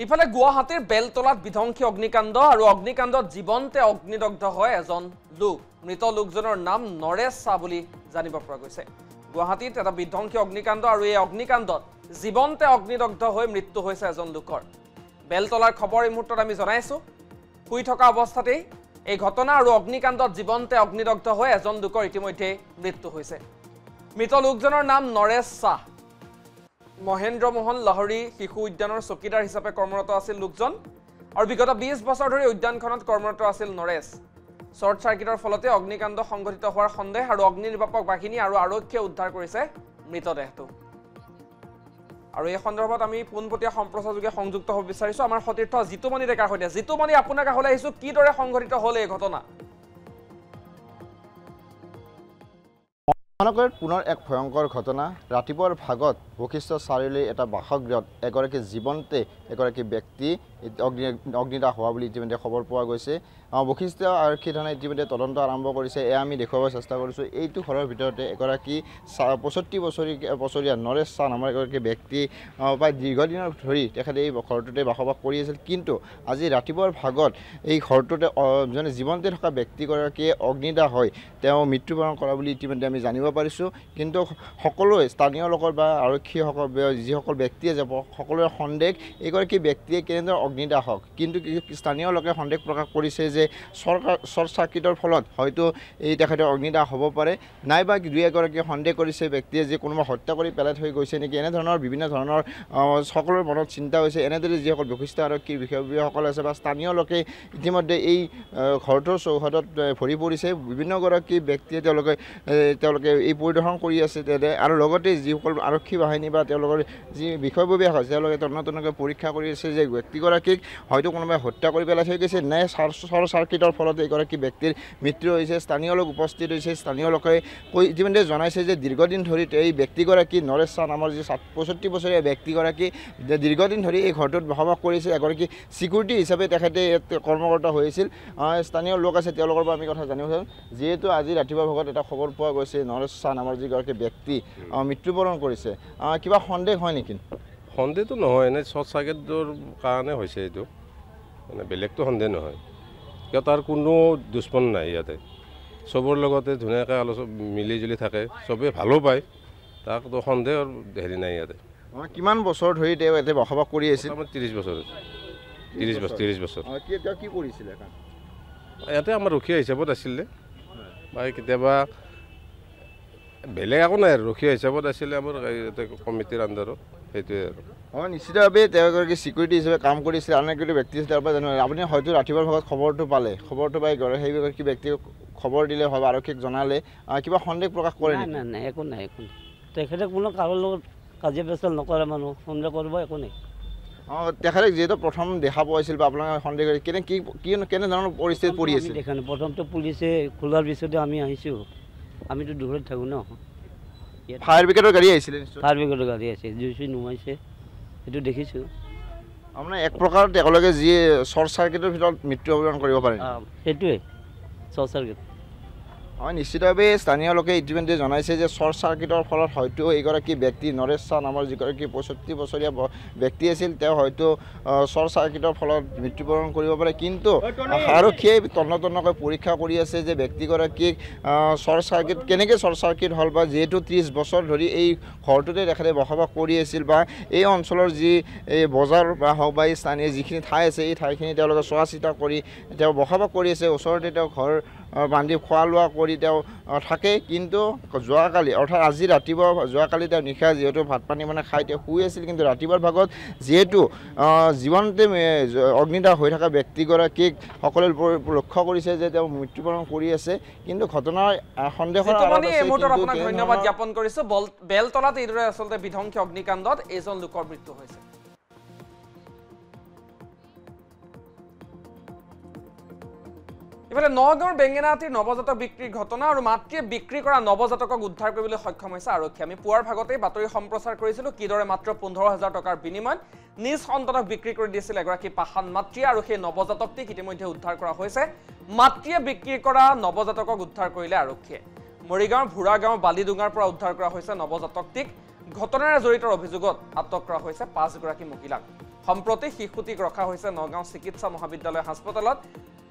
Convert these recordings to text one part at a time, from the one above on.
ইফালে গুৱাহাটীৰ বেলতলাত বিধ্বংসী অগ্নিকাণ্ড আৰু অগ্নিকাণ্ডত জীৱন্তে অগ্নিদগ্ধ হয় এজন লোক। মৃত লোকজনৰ নাম নৰেশ শাহ বুলি জানিব পৰা গৈছে। গুৱাহাটীত এটা বিধ্বংসী অগ্নিকাণ্ড আৰু এই অগ্নিকাণ্ডত জীৱন্তে অগ্নিদগ্ধ হৈ মৃত্যু হৈছে এজন লোকৰ। বেলতলাৰ খবৰ এই মুহূৰ্তত আমি জনাইছো। শুই থকা অৱস্থাতেই এই ঘটনা আৰু অগ্নিকাণ্ডত জীৱন্তে অগ্নিদগ্ধ হৈ এজন লোকৰ ইতিমধ্যে মৃত্যু হৈছে। মৃত লোকজনৰ নাম নৰেশ শাহ। মহেন্দ্ৰ মোহন লাহৰী শিশু উদ্যানৰ চকীদাৰ হিচাপে কৰ্মৰত আছিল লোকজন আৰু বিগত 20 বছৰ ধৰি উদ্যানখনত কৰ্মৰত আছিল নৰেশ। শ্বৰ্ট চাৰ্কিটৰ ফলতে অগ্নিকাণ্ড সংঘটিত হোৱাৰ সন্দেহ আৰু অগ্নি নিৰ্বাপক বাহিনী আৰু আৰক্ষীয়ে উদ্ধাৰ কৰিছে মৃতদেহটো। আৰু এই সন্দৰ্ভত আমি পোনপটীয়া সম্প্ৰচাৰযোগে সংযুক্ত হ'ব বিচাৰিছো আমাৰ সতীৰ্থ জিতুমণি ডেকাৰ সৈতে। জিতুমণি, আপোনাৰ কাষলৈ আহিছো, কিদৰে সংঘটিত হ'ল এই ঘটনা? মহানগৰত পুনৰ এক ভয়ংকৰ ঘটনা। ৰাতিপুৱাৰ ভাগত বশিষ্ঠ চাৰিআলিৰ এটা বাসগৃহত এগৰাকী জীৱন্তে এগৰাকী ব্যক্তি অগ্নিদাহ হোৱা বুলি ইতিমধ্যে খবৰ পোৱা গৈছে। বশিষ্ঠ আৰক্ষী থানাই ইতিমধ্যে তদন্ত আৰম্ভ কৰিছে। এয়া আমি দেখুৱাব চেষ্টা কৰিছোঁ। এইটো ঘৰৰ ভিতৰতে এগৰাকী 65 বছৰীয়া নৰেশ শাহ নামৰ এগৰাকী ব্যক্তি প্ৰায় দীৰ্ঘদিনৰ ধৰি তেখেতে এই ঘৰটোতে বসবাস কৰি আছিল। কিন্তু আজি ৰাতিপুৱাৰ ভাগত এই ঘৰটোতে জীৱন্তে থকা ব্যক্তিগৰাকীয়ে অগ্নিদাহ হৈ তেওঁ মৃত্যুবৰণ কৰা বুলি ইতিমধ্যে আমি জানিব পাৰিছোঁ। কিন্তু সকলোৱে স্থানীয় লোকৰ বা আৰক্ষীসকল যিসকল ব্যক্তিয়ে যাব সকলোৰে সন্দেহ এইগৰাকী ব্যক্তিয়ে কেনেদৰে অগ্নিদাহ হওক। কিন্তু স্থানীয় লোকে সন্দেহ প্ৰকাশ কৰিছে যে শ্বৰ্ট চাৰ্কিটৰ ফলত হয়তো এই তেখেতে অগ্নিদাহ হ'ব পাৰে, নাইবা দুই এগৰাকীয়ে সন্দেহ কৰিছে ব্যক্তিয়ে যে কোনোবা হত্যা কৰি পেলাই থৈ গৈছে নেকি। এনেধৰণৰ বিভিন্ন ধৰণৰ সকলোৰে মনত চিন্তা হৈছে। এনেদৰে যিসকল বশিষ্ঠ আৰক্ষীৰ বিষয়াসকল আছে বা স্থানীয় লোকে ইতিমধ্যে এই ঘৰটোৰ চৌহদত ভৰি পৰিছে। বিভিন্নগৰাকী ব্যক্তিয়ে তেওঁলোকে এই পৰিদৰ্শন কৰি আছে আৰু লগতে যিসকল আৰক্ষী বাহিনী বা তেওঁলোকৰ যি বিষয়ববীয়া আছে তেওঁলোকে তদন্তকে পৰীক্ষা কৰি আছে যে ব্যক্তিগৰাকীক হয়তো কোনোবাই হত্যা কৰি পেলাই থৈ গৈছে নে শ্বৰ্ট চাৰ্কিটৰ ফলত এগৰাকী ব্যক্তিৰ মৃত্যু হৈছে। স্থানীয় লোক উপস্থিত হৈছে। স্থানীয় লোকে ইতিমধ্যে জনাইছে যে দীৰ্ঘদিন ধৰি এই ব্যক্তিগৰাকী নৰেশ শাহ নামৰ যি 65 বছৰীয়া ব্যক্তিগৰাকী দীৰ্ঘদিন ধৰি এই ঘৰটোত বসবাস কৰিছিল। এগৰাকী চিকিউৰিটি হিচাপে তেখেতে কৰ্মকৰ্তা হৈছিল। স্থানীয় লোক আছে তেওঁলোকৰ পৰা আমি কথা জানিব বিচাৰোঁ। যিহেতু আজি ৰাতিপুৱা ভাগত এটা খবৰ পোৱা গৈছে নৰেশ শাহ নামৰ যিগৰাকী ব্যক্তি মৃত্যুবৰণ কৰিছে, কিবা সন্দেহ হয় নেকি? সন্দেহটো নহয়, এনে শ্বৰ্ট চাৰ্কিটৰ কাৰণে হৈছে এইটো, মানে বেলেগটো সন্দেহ নহয়। কিয় তাৰ কোনো দুশ্মন নাই ইয়াতে, চবৰ লগতে ধুনীয়াকৈ মিলি জুলি থাকে, চবেই ভালো পায়, তাকতো সন্দেহৰ হেৰি নাই ইয়াতে। কিমান বছৰ ধৰি তেওঁ ইয়াতে বসবাস কৰি আছিল? 30 বছৰ। কি কৰিছিলে? ইয়াতে আমাৰ ৰখীয়া হিচাপত আছিলে বা কেতিয়াবা বেলেগ একো নাই আৰু ৰখীয়া হিচাপত আছিলে আমাৰ কমিটিৰ আণ্ডাৰত, সেইটোৱে আৰু। নিশ্চিতভাৱে তেওঁ এগৰাকী চিকিউৰিটি হিচাপে কাম কৰিছিল। আন এগৰাকী ব্যক্তি তাৰ পৰা জানিব আপুনি হয়তো ৰাতিপুৱাৰ ভাগত খবৰটো পাই সেইগৰাকী ব্যক্তিক খবৰ দিলে হয় বা আৰক্ষীক জনালে, কিবা সন্দেহ প্ৰকাশ কৰে? নাই, একো নাই। তেখেতে কোনো কাৰোৰ লগত কাজিয়া পেচাল নকৰে, মানুহ সন্দেহ কৰিব একো নাই। তেখেতক যিহেতু প্ৰথম দেখা পোৱাইছিল বা আপোনালোকে সন্দেহ কৰি কেনেধৰণৰ পৰিস্থিতিত পৰি আছিল? দেখা নাই, প্ৰথমটো পুলিচে খোলাৰ পিছতে আমি আহিছোঁ। আমিতো দূৰত থাকোঁ ন। ফায়াৰ ব্ৰিগেডৰ গাড়ী আহিছিলে? ফায়াৰ ব্ৰিগেডৰ গাড়ী আছে, জুই চুই নুমাইছে, সেইটো দেখিছোঁ। আপোনাৰ এক প্ৰকাৰত একেলগে যি শ্বৰ্ট চাৰ্কিটৰ ভিতৰত মৃত্যুবৰণ কৰিব পাৰে, সেইটোৱে শ্বৰ্ট চাৰ্কিট। নিশ্চিতভাৱে স্থানীয় লোকে ইতিমধ্যে জনাইছে যে শ্বৰ্ট চাৰ্কিটৰ ফলত হয়তো এইগৰাকী ব্যক্তি নৰেশ শাহ নামৰ যিগৰাকী 65 বছৰীয়া ব্যক্তি আছিল তেওঁ হয়তো শ্বৰ্ট চাৰ্কিটৰ ফলত মৃত্যুবৰণ কৰিব পাৰে। কিন্তু আৰক্ষীয়ে তন্নকৈ পৰীক্ষা কৰি আছে যে ব্যক্তিগৰাকীক কেনেকৈ শ্বৰ্ট চাৰ্কিট হ'ল বা যিহেতু 30 বছৰ ধৰি এই ঘৰটোতে তেখেতে বসবাস কৰি আছিল বা এই অঞ্চলৰ যি এই বজাৰ বা হওক বা এই স্থানীয় যিখিনি ঠাই আছে এই ঠাইখিনি তেওঁলোকে চোৱা চিতা কৰি তেওঁ বসবাস কৰি আছে। ওচৰতে তেওঁ ঘৰ বান্ধি খোৱা লোৱা কৰি তেওঁ থাকে। কিন্তু যোৱাকালি অৰ্থাৎ আজি যোৱাকালি তেওঁ নিশা যিহেতু ভাত পানী খাই তেওঁ শুই আছিল, কিন্তু ৰাতিপুৱাৰ ভাগত যিহেতু জীৱনতে অগ্নিদাহ হৈ থকা ব্যক্তিগৰাকীক সকলোৱে লক্ষ্য কৰিছে যে তেওঁ মৃত্যুবৰণ কৰি আছে। কিন্তু ঘটনাৰ সন্দেহৰ আপোনাক ধন্যবাদ জ্ঞাপন কৰিছোঁ। বেলতলাত এইদৰে আচলতে বিধ্বংসী অগ্নিকাণ্ডত এজন লোকৰ মৃত্যু হৈছে। ইফালে নগাঁৱৰ বেঙেনাআটিৰ নৱজাতক বিক্ৰীৰ ঘটনা আৰু মাতৃয়ে বিক্ৰী কৰা নৱজাতকক উদ্ধাৰ কৰিবলৈ সক্ষম হৈছে আৰক্ষী। আমি পুৱাৰ ভাগতেই বাতৰি সম্প্ৰচাৰ কৰিছিলোঁ কিদৰে মাত্ৰ 15,000 টকাৰ বিনিময়ত নিজ সন্তানক বিক্ৰী কৰি দিছিল এগৰাকী পাষাণ মাতৃয়ে, আৰু সেই নৱজাতকটিক ইতিমধ্যে উদ্ধাৰ কৰা হৈছে। মাতৃয়ে বিক্ৰী কৰা নৱজাতকক উদ্ধাৰ কৰিলে আৰক্ষীয়ে। মৰিগাঁৱৰ ভোৰাগাঁও বালিডুঙাৰ পৰা উদ্ধাৰ কৰা হৈছে নৱজাতকটিক। ঘটনাৰে জড়িত অভিযোগত আটক কৰা হৈছে 5 গৰাকী মহিলাক। সম্প্ৰতি শিশুটিক ৰখা হৈছে নগাঁও চিকিৎসা মহাবিদ্যালয় হাস্পতালত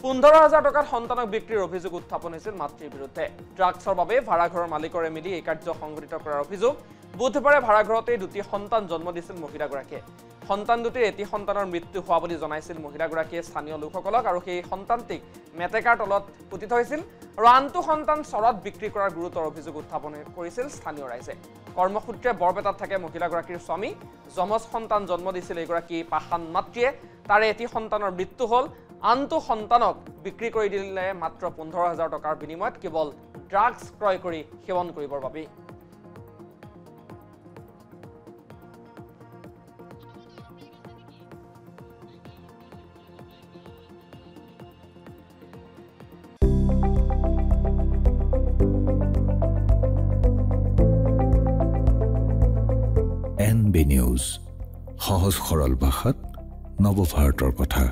15,000 টকাত সন্তানক বিক্ৰীৰ অভিযোগ উত্থাপন হৈছিল মাতৃৰ বিৰুদ্ধে ড্ৰাগছৰ বাবে ভাড়াঘৰৰ মালিকৰে মিলি এই কাৰ্য সংঘটিত কৰাৰ অভিযোগ বুধবাৰে ভাড়াঘৰতেই দুটি সন্তান জন্ম দিছিল মহিলাগৰাকীয়ে সন্তান দুটিৰ এটি সন্তানৰ মৃত্যু হোৱা বুলি জনাইছিল মহিলাগৰাকীয়ে স্থানীয় লোকসকলক আৰু সেই সন্তানটিক মেটেকাৰ তলত পুতি থৈছিল আৰু আনটো সন্তান চৰত বিক্ৰী কৰাৰ গুৰুতৰ অভিযোগ উত্থাপন কৰিছিল স্থানীয় ৰাইজে কৰ্মসূত্ৰে বৰপেটাত থাকে মহিলাগৰাকীৰ স্বামী যমজ সন্তান জন্ম দিছিল এইগৰাকী পাষাণ মাতৃয়ে তাৰে এটি সন্তানৰ মৃত্যু হ'ল আনটো সন্তানক বিক্ৰী কৰি দিলে মাত্ৰ 15,000 টকাৰ বিনিময়ত কেৱল ড্ৰাগছ ক্ৰয় কৰি সেৱন কৰিবৰ বাবে NB News, সহজ সৰল ভাষাত নৱভাৰতৰ কথা।